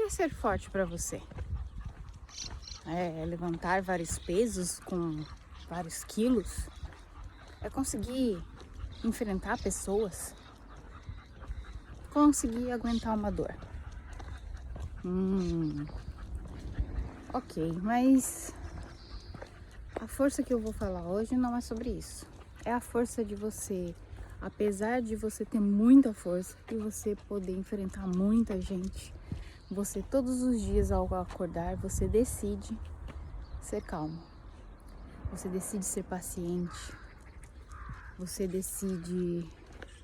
é ser forte para você? É levantar vários pesos com vários quilos? É conseguir enfrentar pessoas? Conseguir aguentar uma dor? Ok, mas a força que eu vou falar hoje não é sobre isso. É a força de você, apesar de você ter muita força e você poder enfrentar muita gente, você todos os dias ao acordar, você decide ser calmo. Você decide ser paciente. Você decide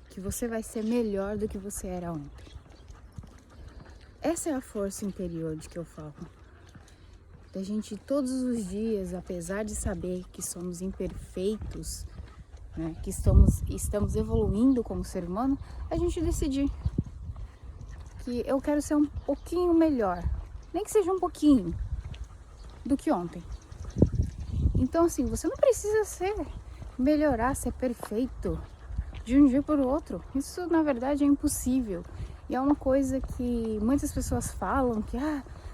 que você vai ser melhor do que você era ontem. Essa é a força interior de que eu falo. Da gente todos os dias, apesar de saber que somos imperfeitos, né, que estamos evoluindo como ser humano, a gente decidir que eu quero ser um pouquinho melhor, nem que seja um pouquinho, do que ontem. Então assim, você não precisa melhorar, ser perfeito de um dia para o outro. Isso na verdade é impossível. E é uma coisa que muitas pessoas falam que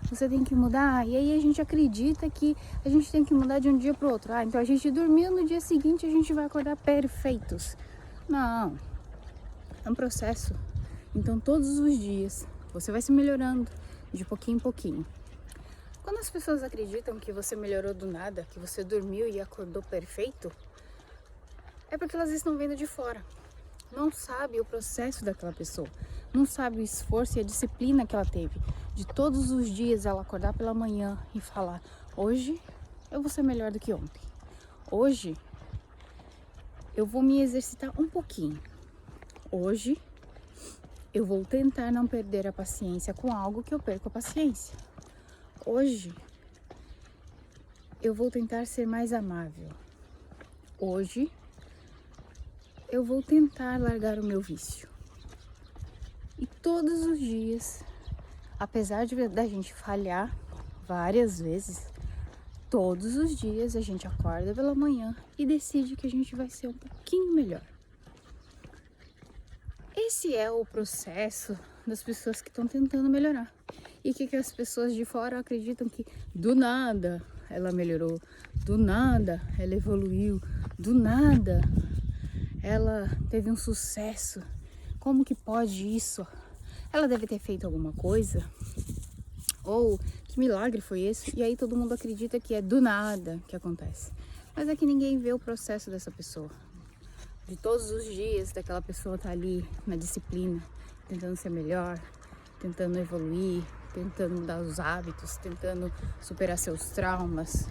você tem que mudar, e aí a gente acredita que a gente tem que mudar de um dia para o outro. Então a gente dormiu, no dia seguinte a gente vai acordar perfeitos. Não, é um processo. Então todos os dias você vai se melhorando de pouquinho em pouquinho. Quando as pessoas acreditam que você melhorou do nada, que você dormiu e acordou perfeito, é porque elas estão vendo de fora. Não sabe o processo daquela pessoa, não sabe o esforço e a disciplina que ela teve de todos os dias ela acordar pela manhã e falar: hoje eu vou ser melhor do que ontem, hoje eu vou me exercitar um pouquinho, hoje eu vou tentar não perder a paciência com algo que eu perco a paciência, hoje eu vou tentar ser mais amável, hoje eu vou tentar largar o meu vício. E todos os dias, apesar da gente falhar várias vezes, todos os dias a gente acorda pela manhã e decide que a gente vai ser um pouquinho melhor. Esse é o processo das pessoas que estão tentando melhorar. E que as pessoas de fora acreditam que do nada ela melhorou, do nada ela evoluiu, do nada ela teve um sucesso. Como que pode isso? Ela deve ter feito alguma coisa? Ou que milagre foi esse? E aí todo mundo acredita que é do nada que acontece. Mas é que ninguém vê o processo dessa pessoa. De todos os dias daquela pessoa tá ali na disciplina, tentando ser melhor, tentando evoluir, tentando mudar os hábitos, tentando superar seus traumas,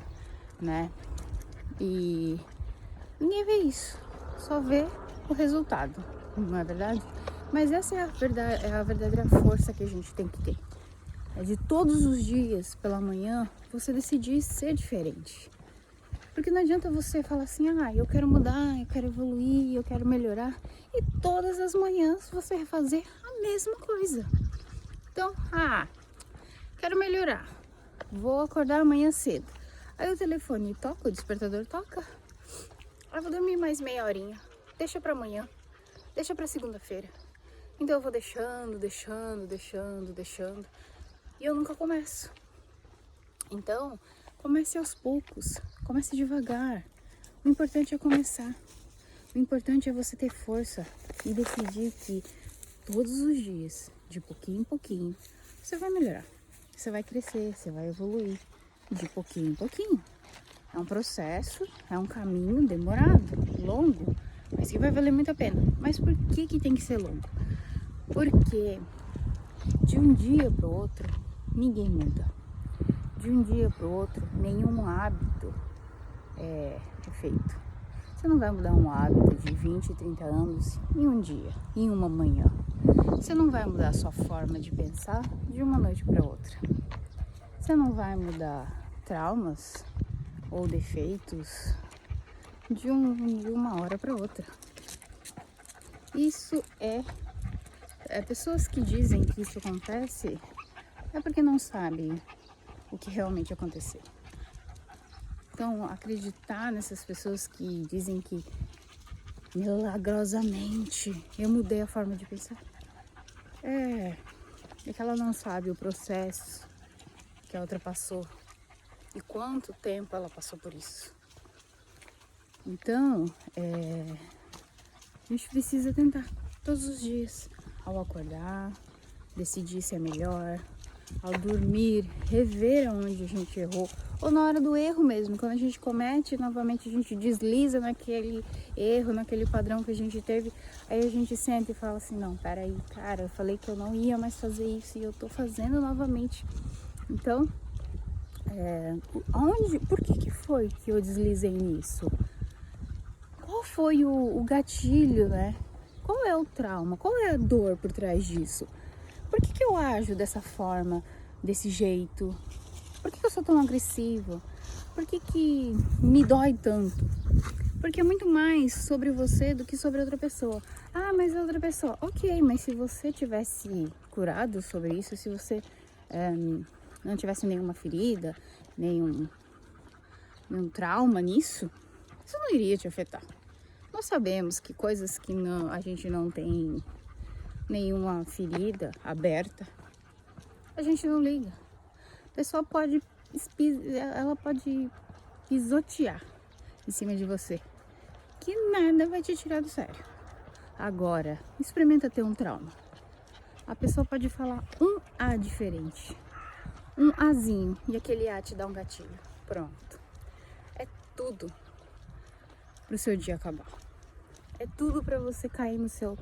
né? E ninguém vê isso, só vê o resultado, não é verdade? Mas essa é a verdadeira força que a gente tem que ter. É de todos os dias pela manhã você decidir ser diferente. Porque não adianta você falar assim: eu quero mudar, eu quero evoluir, eu quero melhorar, e todas as manhãs você vai fazer a mesma coisa. Então, quero melhorar, vou acordar amanhã cedo. Aí o telefone toca, o despertador toca, eu vou dormir mais meia horinha, deixa pra amanhã, deixa pra segunda-feira. Então eu vou deixando, e eu nunca começo. Então, comece aos poucos, comece devagar. O importante é começar. O importante é você ter força e decidir que todos os dias, de pouquinho em pouquinho, você vai melhorar. Você vai crescer, você vai evoluir, de pouquinho em pouquinho. É um processo, é um caminho demorado, longo, mas que vai valer muito a pena. Mas por que tem que ser longo? Porque de um dia para o outro, ninguém muda. De um dia para o outro, nenhum hábito é feito. Você não vai mudar um hábito de 20, 30 anos em um dia, em uma manhã. Você não vai mudar a sua forma de pensar de uma noite para outra. Você não vai mudar traumas ou defeitos de uma hora para outra. Isso pessoas que dizem que isso acontece é porque não sabem o que realmente aconteceu. Então, acreditar nessas pessoas que dizem que milagrosamente eu mudei a forma de pensar é que ela não sabe o processo que a outra passou e quanto tempo ela passou por isso. Então, a gente precisa tentar todos os dias, ao acordar, decidir se é melhor, ao dormir, rever onde a gente errou, ou na hora do erro mesmo, quando a gente comete, novamente a gente desliza naquele erro, naquele padrão que a gente teve, aí a gente senta e fala assim, não, peraí, cara, eu falei que eu não ia mais fazer isso e eu tô fazendo novamente. Então, por que foi que eu deslizei nisso? Qual foi o gatilho, né? Qual é o trauma? Qual é a dor por trás disso? Por que eu ajo dessa forma, desse jeito? Por que eu sou tão agressiva? Por que me dói tanto? Porque é muito mais sobre você do que sobre outra pessoa. Ah, mas é outra pessoa. Ok, mas se você tivesse curado sobre isso, se você não tivesse nenhuma ferida, nenhum trauma nisso, isso não iria te afetar. Nós sabemos que coisas que a gente não tem nenhuma ferida aberta, a gente não liga. A pessoa pode pisotear em cima de você, que nada vai te tirar do sério. Agora, experimenta ter um trauma. A pessoa pode falar um A diferente, um Azinho, e aquele A te dá um gatilho. Pronto. É tudo pro seu dia acabar. É tudo para você cair no seu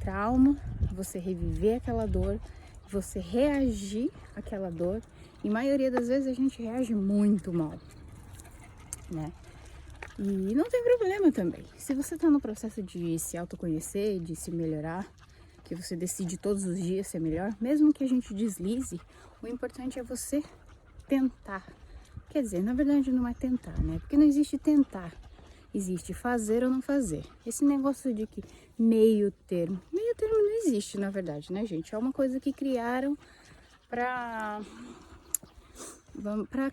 trauma, você reviver aquela dor, você reagir àquela dor. E a maioria das vezes a gente reage muito mal, né? E não tem problema também. Se você está no processo de se autoconhecer, de se melhorar, que você decide todos os dias ser melhor, mesmo que a gente deslize, o importante é você tentar. Quer dizer, na verdade não é tentar, né? Porque não existe tentar. Existe fazer ou não fazer. Esse negócio de que meio termo não existe, na verdade, né, gente? É uma coisa que criaram para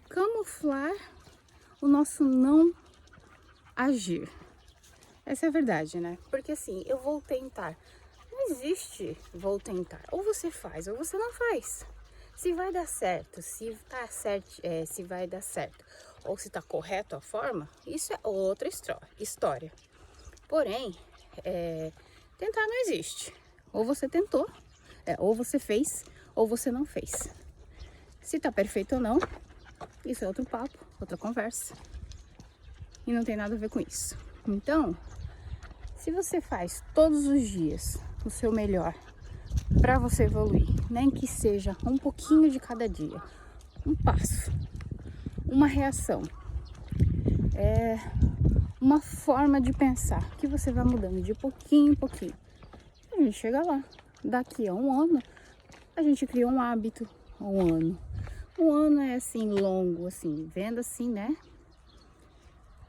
camuflar o nosso não agir. Essa é a verdade, né? Porque assim, eu vou tentar. Não existe vou tentar. Ou você faz ou você não faz. Se vai dar certo, se tá certo, se vai dar certo, ou se tá correto a forma, isso é outra história. Porém, tentar não existe. Ou você tentou, ou você fez, ou você não fez. Se tá perfeito ou não, isso é outro papo, outra conversa. E não tem nada a ver com isso. Então, se você faz todos os dias o seu melhor para você evoluir, nem que seja um pouquinho de cada dia, um passo, uma reação, uma forma de pensar que você vai mudando de pouquinho em pouquinho, a gente chega lá. Daqui a um ano a gente cria um hábito. Um ano é assim longo, assim, vendo assim, né,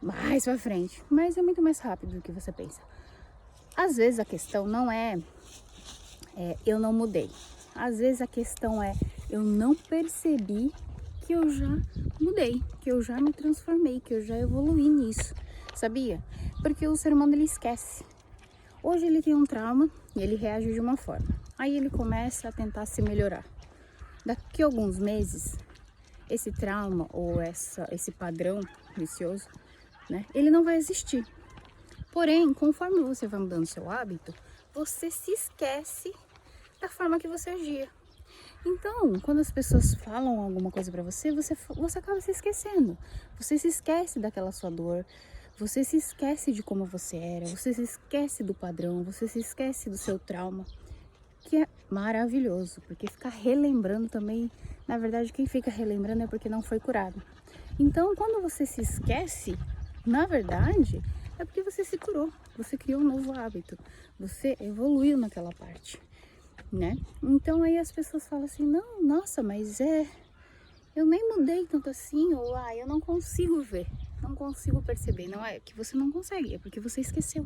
mais pra frente, mas é muito mais rápido do que você pensa. Às vezes a questão não é eu não mudei. Às vezes a questão é eu não percebi que eu já mudei, que eu já me transformei, que eu já evoluí nisso, sabia? Porque o ser humano, ele esquece. Hoje ele tem um trauma e ele reage de uma forma. Aí ele começa a tentar se melhorar. Daqui a alguns meses, esse trauma ou esse padrão vicioso, né, ele não vai existir. Porém, conforme você vai mudando seu hábito, você se esquece da forma que você agia. Então, quando as pessoas falam alguma coisa pra você, você acaba se esquecendo. Você se esquece daquela sua dor, você se esquece de como você era, você se esquece do padrão, você se esquece do seu trauma, que é maravilhoso, porque ficar relembrando também, na verdade, quem fica relembrando é porque não foi curado. Então, quando você se esquece, na verdade, é porque você se curou, você criou um novo hábito, você evoluiu naquela parte, né? Então aí as pessoas falam assim, não, nossa, mas eu nem mudei tanto assim, ou eu não consigo ver, não consigo perceber. Não é que você não consegue, é porque você esqueceu.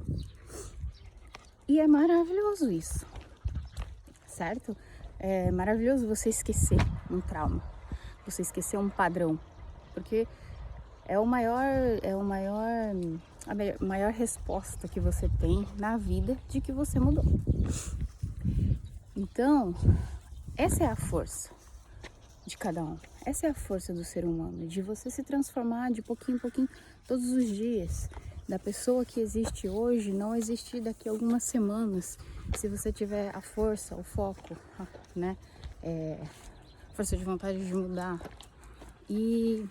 E é maravilhoso isso, certo? É maravilhoso você esquecer um trauma, você esquecer um padrão, porque a maior resposta que você tem na vida de que você mudou. Então, Essa é a força de cada um. Essa é a força do ser humano, de você se transformar de pouquinho em pouquinho todos os dias. Da pessoa que existe hoje, não existir daqui a algumas semanas, se você tiver a força, o foco, né? Força de vontade de mudar. E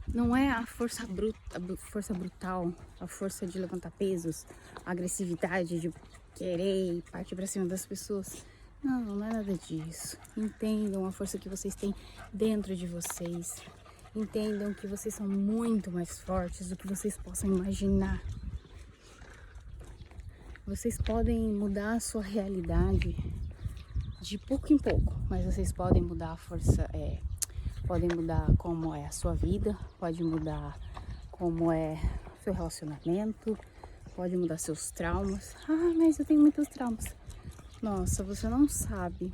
não é a força bruta, a força brutal, a força de levantar pesos, a agressividade de querer partir para cima das pessoas. Não, não é nada disso. Entendam a força que vocês têm dentro de vocês. Entendam que vocês são muito mais fortes do que vocês possam imaginar. Vocês podem mudar a sua realidade de pouco em pouco, mas vocês podem mudar a força, podem mudar como é a sua vida, pode mudar como é seu relacionamento, pode mudar seus traumas. Ah, mas eu tenho muitos traumas. Nossa, você não sabe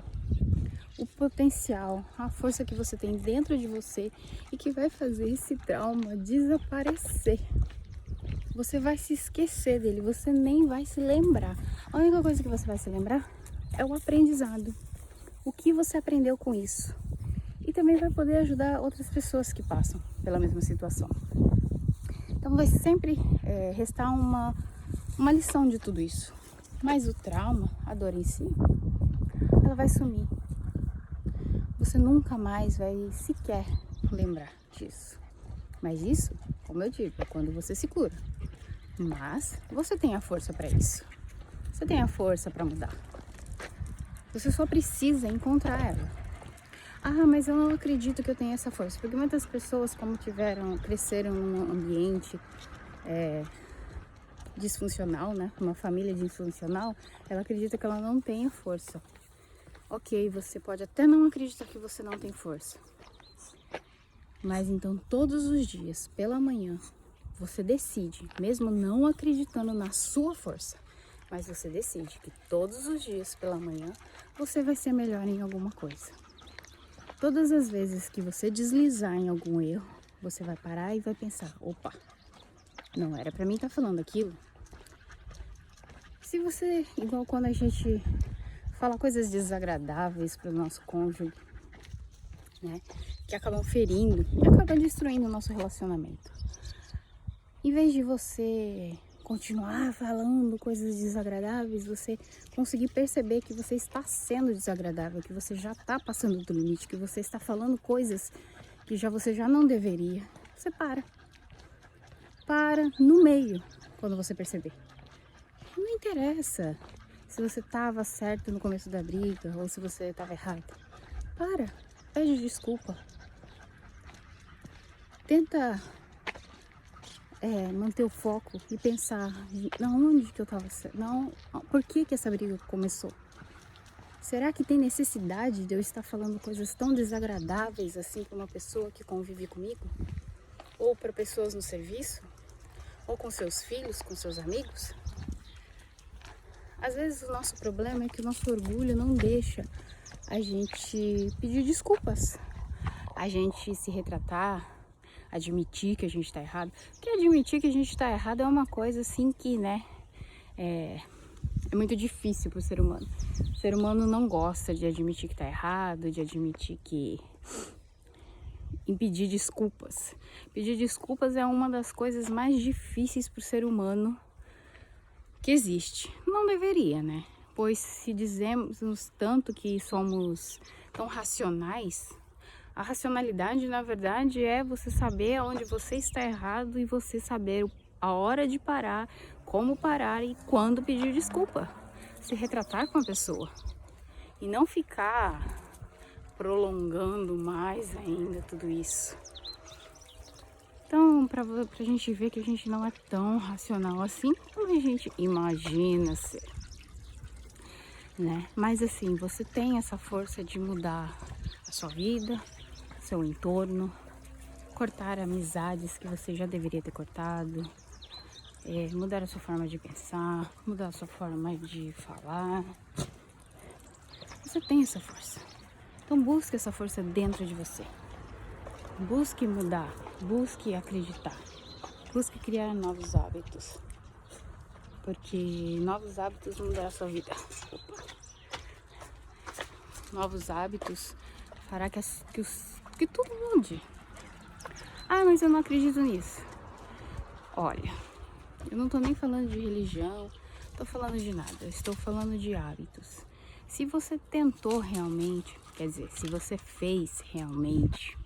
o potencial, a força que você tem dentro de você e que vai fazer esse trauma desaparecer. Você vai se esquecer dele, você nem vai se lembrar. A única coisa que você vai se lembrar é o aprendizado. O que você aprendeu com isso? E também vai poder ajudar outras pessoas que passam pela mesma situação. Então vai sempre restar uma lição de tudo isso. Mas o trauma, a dor em si, ela vai sumir. Você nunca mais vai sequer lembrar disso. Mas isso, como eu digo, é quando você se cura. Mas você tem a força para isso. Você tem a força para mudar. Você só precisa encontrar ela. Ah, mas eu não acredito que eu tenha essa força. Porque muitas pessoas, como cresceram num ambiente disfuncional, né? Uma família disfuncional, ela acredita que ela não tem força. Ok, você pode até não acreditar que você não tem força. Mas então todos os dias, pela manhã, você decide, mesmo não acreditando na sua força, mas você decide que todos os dias pela manhã você vai ser melhor em alguma coisa. Todas as vezes que você deslizar em algum erro, você vai parar e vai pensar, opa, não era pra mim estar falando aquilo. Se você, igual quando a gente fala coisas desagradáveis para o nosso cônjuge, né, que acabam ferindo e acabam destruindo o nosso relacionamento. Em vez de você continuar falando coisas desagradáveis, você conseguir perceber que você está sendo desagradável, que você já está passando do limite, que você está falando coisas que você já não deveria, você para no meio quando você perceber. Não interessa se você estava certo no começo da briga ou se você estava errado. Pede desculpa. Tenta manter o foco e pensar onde que eu estava certo. Por que essa briga começou? Será que tem necessidade de eu estar falando coisas tão desagradáveis assim para uma pessoa que convive comigo? Ou para pessoas no serviço? Ou com seus filhos, com seus amigos? Às vezes o nosso problema é que o nosso orgulho não deixa a gente pedir desculpas, a gente se retratar, admitir que a gente está errado. Porque admitir que a gente está errado é uma coisa assim que, né, é muito difícil para o ser humano. O ser humano não gosta de admitir que está errado, de admitir que... em pedir desculpas. Pedir desculpas é uma das coisas mais difíceis para o ser humano que existe. Não deveria, né? Pois se dizemos tanto que somos tão racionais, a racionalidade, na verdade, é você saber onde você está errado e você saber a hora de parar, como parar e quando pedir desculpa. Se retratar com a pessoa e não ficar prolongando mais ainda tudo isso. Então, pra gente ver que a gente não é tão racional assim como a gente imagina ser, né? Mas assim, você tem essa força de mudar a sua vida, seu entorno, cortar amizades que você já deveria ter cortado, mudar a sua forma de pensar, mudar a sua forma de falar. Você tem essa força. Então busque essa força dentro de você. Busque mudar, busque acreditar, busque criar novos hábitos, porque novos hábitos vão mudar a sua vida. novos hábitos fará que tudo mude. Ah, mas eu não acredito nisso. Olha, eu não tô nem falando de religião, tô falando de nada, eu estou falando de hábitos. Se você tentou realmente, quer dizer, se você fez realmente,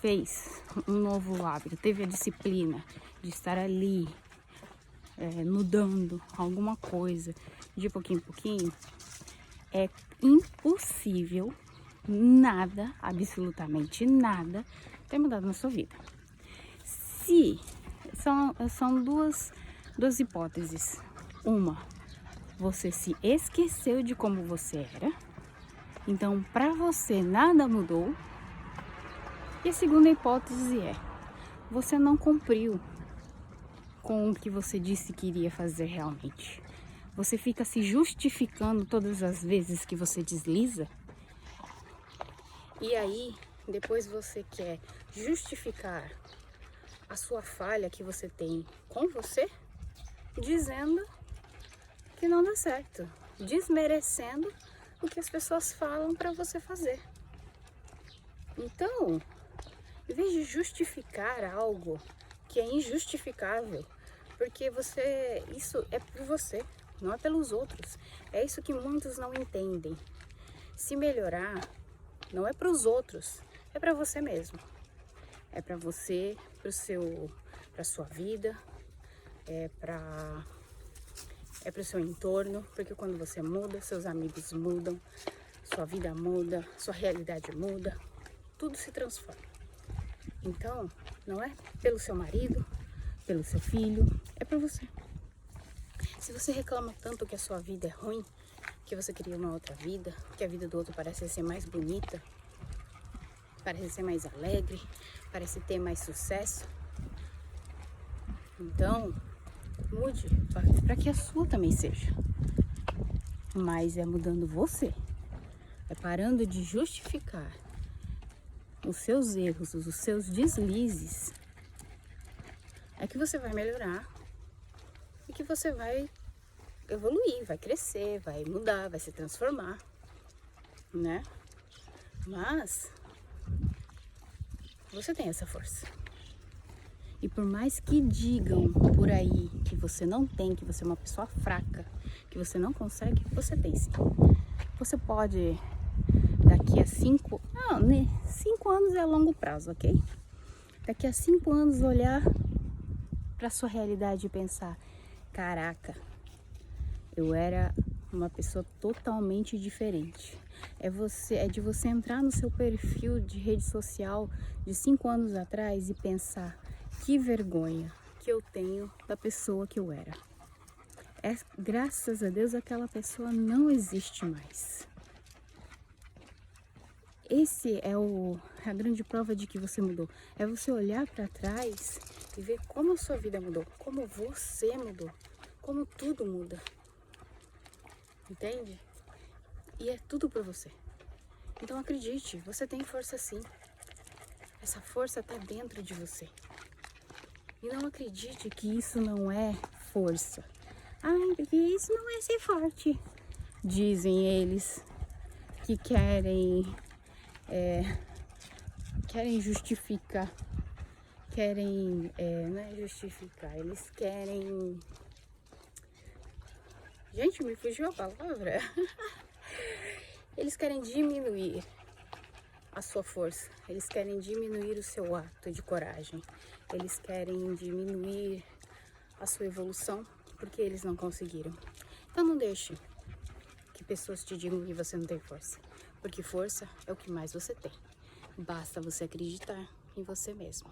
fez um novo hábito, teve a disciplina de estar ali, mudando alguma coisa de pouquinho em pouquinho, é impossível nada, absolutamente nada, ter mudado na sua vida. Se são duas hipóteses. Uma, você se esqueceu de como você era, então para você nada mudou. E a segunda hipótese é, você não cumpriu com o que você disse que iria fazer realmente. Você fica se justificando todas as vezes que você desliza. E aí, depois você quer justificar a sua falha que você tem com você, dizendo que não dá certo, desmerecendo o que as pessoas falam para você fazer. Então, em vez de justificar algo que é injustificável, porque isso é por você, não é pelos outros. É isso que muitos não entendem. Se melhorar não é para os outros, é para você mesmo. É para você, para sua vida, é para o seu entorno, porque quando você muda, seus amigos mudam, sua vida muda, sua realidade muda, tudo se transforma. Então, não é pelo seu marido, pelo seu filho, é por você. Se você reclama tanto que a sua vida é ruim, que você queria uma outra vida, que a vida do outro parece ser mais bonita, parece ser mais alegre, parece ter mais sucesso, então mude para que a sua também seja. Mas é mudando você, é parando de justificar os seus erros, os seus deslizes, é que você vai melhorar e que você vai evoluir, vai crescer, vai mudar, vai se transformar, né? Mas você tem essa força. E por mais que digam por aí que você não tem, que você é uma pessoa fraca, que você não consegue, você tem sim. Você pode, daqui a 5 anos é longo prazo, ok? Daqui a 5 anos olhar para sua realidade e pensar, caraca, eu era uma pessoa totalmente diferente. É de você entrar no seu perfil de rede social de 5 anos atrás e pensar, que vergonha que eu tenho da pessoa que eu era. Graças a Deus aquela pessoa não existe mais. Esse é a grande prova de que você mudou. É você olhar para trás e ver como a sua vida mudou, como você mudou, como tudo muda. Entende? E é tudo por você. Então acredite, você tem força sim. Essa força está dentro de você. E não acredite que isso não é força. Ai, porque isso não é ser forte. Dizem eles que querem justificar. Não é justificar, eles querem... Gente, me fugiu a palavra. Eles querem diminuir a sua força. Eles querem diminuir o seu ato de coragem. Eles querem diminuir a sua evolução porque eles não conseguiram. Então não deixe que pessoas te digam que você não tem força. Porque força é o que mais você tem. Basta você acreditar em você mesmo.